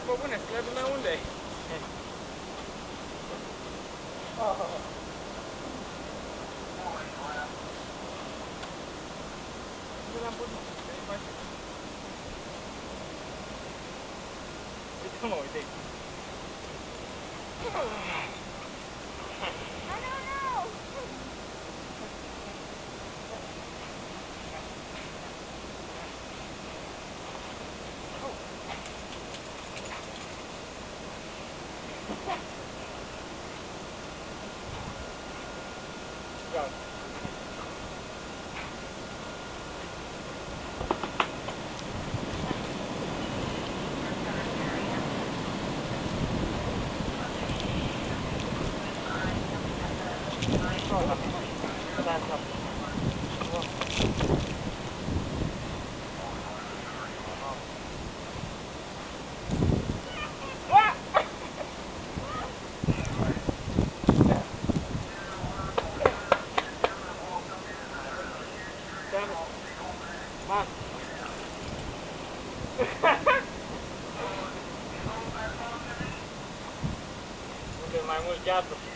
Pe bune, sclea lumea unde? Oh. Nu l-am putut, că-i mașină. Uite mă, uite aici. Unde mai mult gheață.